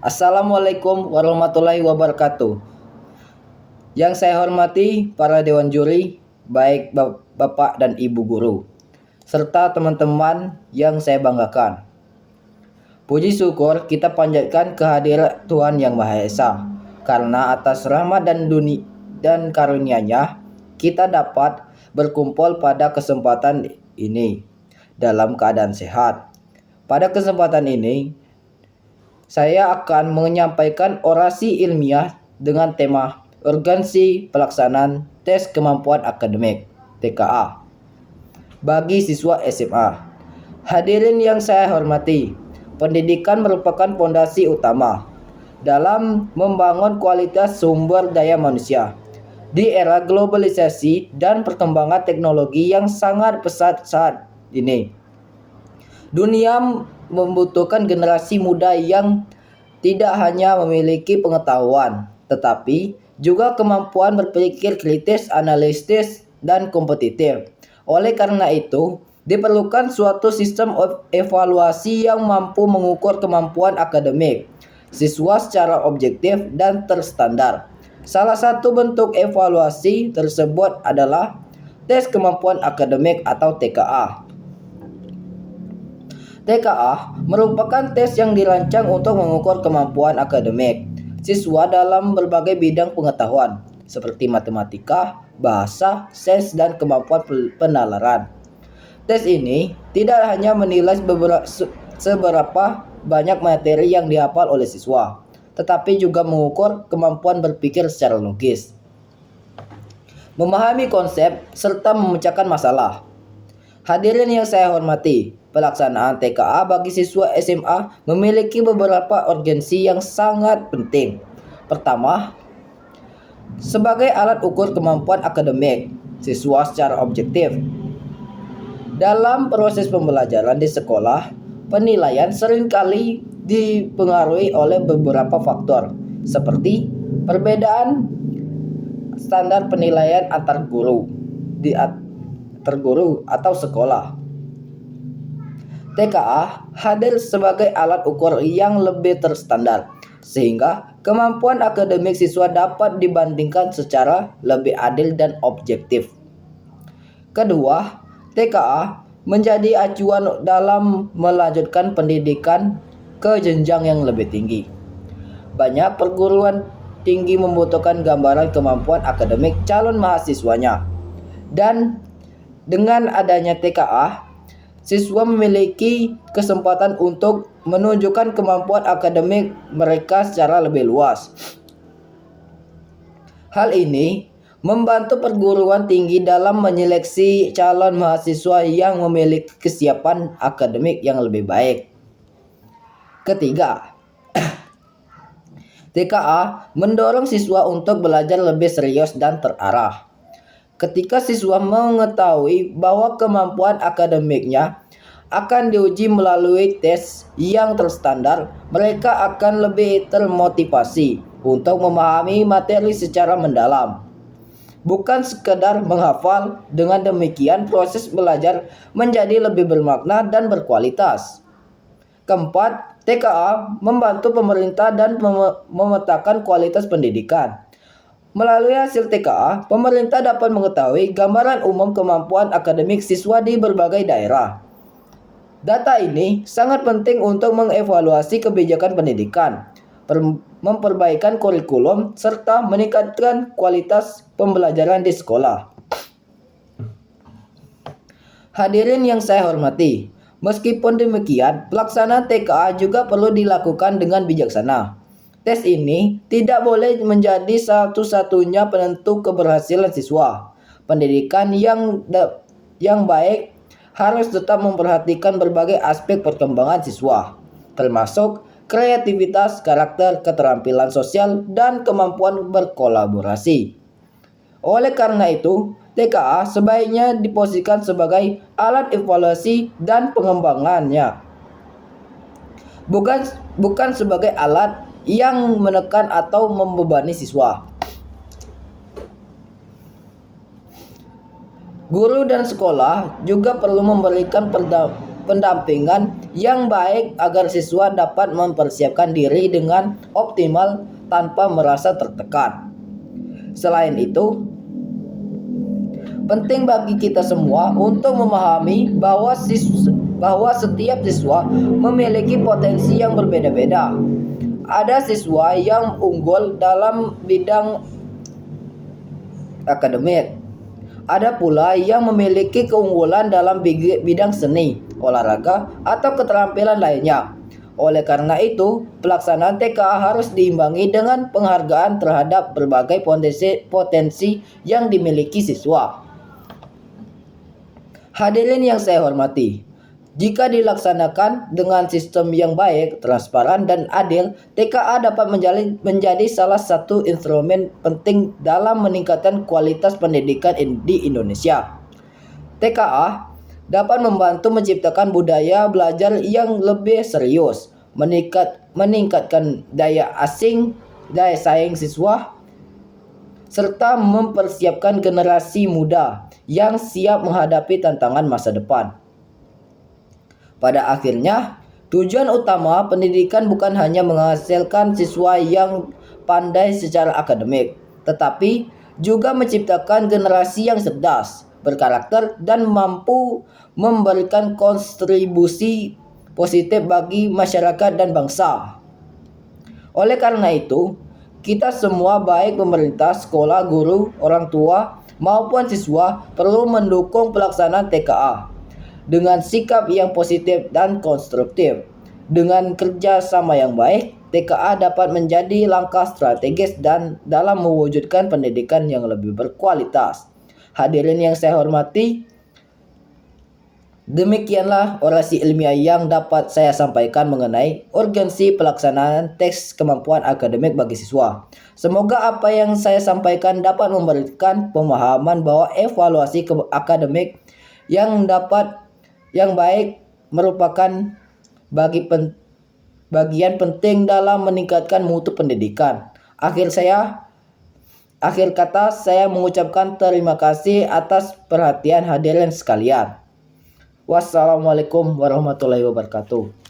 Assalamualaikum warahmatullahi wabarakatuh. Yang saya hormati para dewan juri, baik Bapak dan Ibu guru, serta teman-teman yang saya banggakan. Puji syukur kita panjatkan kehadiran Tuhan Yang Maha Esa, karena atas rahmat dan karunia-Nya kita dapat berkumpul pada kesempatan ini dalam keadaan sehat. Pada kesempatan ini, saya akan menyampaikan orasi ilmiah dengan tema Urgensi Pelaksanaan Tes Kemampuan Akademik (TKA) bagi siswa SMA. Hadirin yang saya hormati, pendidikan merupakan fondasi utama dalam membangun kualitas sumber daya manusia. Di era globalisasi dan perkembangan teknologi yang sangat pesat saat ini, dunia membutuhkan generasi muda yang tidak hanya memiliki pengetahuan, tetapi juga kemampuan berpikir kritis, analitis, dan kompetitif. Oleh karena itu, diperlukan suatu sistem evaluasi yang mampu mengukur kemampuan akademik siswa secara objektif dan terstandar. Salah satu bentuk evaluasi tersebut adalah tes kemampuan akademik atau TKA. TKA merupakan tes yang dirancang untuk mengukur kemampuan akademik siswa dalam berbagai bidang pengetahuan seperti matematika, bahasa, sains, dan kemampuan penalaran. Tes ini tidak hanya menilai seberapa banyak materi yang dihafal oleh siswa, tetapi juga mengukur kemampuan berpikir secara logis, memahami konsep, serta memecahkan masalah. Hadirin yang saya hormati, pelaksanaan TKA bagi siswa SMA memiliki beberapa urgensi yang sangat penting. Pertama, sebagai alat ukur kemampuan akademik siswa secara objektif. Dalam proses pembelajaran di sekolah, penilaian seringkali dipengaruhi oleh beberapa faktor, seperti perbedaan standar penilaian antar guru atau sekolah. TKA hadir sebagai alat ukur yang lebih terstandar, sehingga kemampuan akademik siswa dapat dibandingkan secara lebih adil dan objektif. Kedua, TKA menjadi acuan dalam melanjutkan pendidikan ke jenjang yang lebih tinggi. Banyak perguruan tinggi membutuhkan gambaran kemampuan akademik calon mahasiswanya, dan dengan adanya TKA, siswa memiliki kesempatan untuk menunjukkan kemampuan akademik mereka secara lebih luas. Hal ini membantu perguruan tinggi dalam menyeleksi calon mahasiswa yang memiliki kesiapan akademik yang lebih baik. Ketiga, TKA mendorong siswa untuk belajar lebih serius dan terarah. Ketika siswa mengetahui bahwa kemampuan akademiknya akan diuji melalui tes yang terstandar, mereka akan lebih termotivasi untuk memahami materi secara mendalam, bukan sekedar menghafal. Dengan demikian, proses belajar menjadi lebih bermakna dan berkualitas. Keempat, TKA membantu pemerintah dan memetakan kualitas pendidikan. Melalui hasil TKA, pemerintah dapat mengetahui gambaran umum kemampuan akademik siswa di berbagai daerah. Data ini sangat penting untuk mengevaluasi kebijakan pendidikan, memperbaikan kurikulum, serta meningkatkan kualitas pembelajaran di sekolah. Hadirin yang saya hormati, meskipun demikian, pelaksanaan TKA juga perlu dilakukan dengan bijaksana. Tes ini tidak boleh menjadi satu-satunya penentu keberhasilan siswa. Pendidikan yang baik harus tetap memperhatikan berbagai aspek perkembangan siswa, termasuk kreativitas, karakter, keterampilan sosial, dan kemampuan berkolaborasi. Oleh karena itu, TKA sebaiknya diposisikan sebagai alat evaluasi dan pengembangannya, bukan sebagai alat yang menekan atau membebani siswa. Guru dan sekolah juga perlu memberikan pendampingan yang baik agar siswa dapat mempersiapkan diri dengan optimal tanpa merasa tertekan. Selain itu, penting bagi kita semua untuk memahami bahwa setiap siswa memiliki potensi yang berbeda-beda. Ada siswa yang unggul dalam bidang akademik. Ada pula yang memiliki keunggulan dalam bidang seni, olahraga, atau keterampilan lainnya. Oleh karena itu, pelaksanaan TKA harus diimbangi dengan penghargaan terhadap berbagai potensi yang dimiliki siswa. Hadirin yang saya hormati, jika dilaksanakan dengan sistem yang baik, transparan, dan adil, TKA dapat menjadi salah satu instrumen penting dalam meningkatkan kualitas pendidikan di Indonesia. TKA dapat membantu menciptakan budaya belajar yang lebih serius, meningkatkan daya saing siswa, serta mempersiapkan generasi muda yang siap menghadapi tantangan masa depan. Pada akhirnya, tujuan utama pendidikan bukan hanya menghasilkan siswa yang pandai secara akademik, tetapi juga menciptakan generasi yang cerdas, berkarakter, dan mampu memberikan kontribusi positif bagi masyarakat dan bangsa. Oleh karena itu, kita semua baik pemerintah, sekolah, guru, orang tua, maupun siswa perlu mendukung pelaksanaan TKA dengan sikap yang positif dan konstruktif. Dengan kerjasama yang baik, TKA dapat menjadi langkah strategis dan dalam mewujudkan pendidikan yang lebih berkualitas. Hadirin yang saya hormati, demikianlah orasi ilmiah yang dapat saya sampaikan mengenai urgensi pelaksanaan tes kemampuan akademik bagi siswa. Semoga apa yang saya sampaikan dapat memberikan pemahaman bahwa evaluasi akademik yang baik merupakan bagian penting dalam meningkatkan mutu pendidikan. Akhir kata saya mengucapkan terima kasih atas perhatian hadirin sekalian. Wassalamualaikum warahmatullahi wabarakatuh.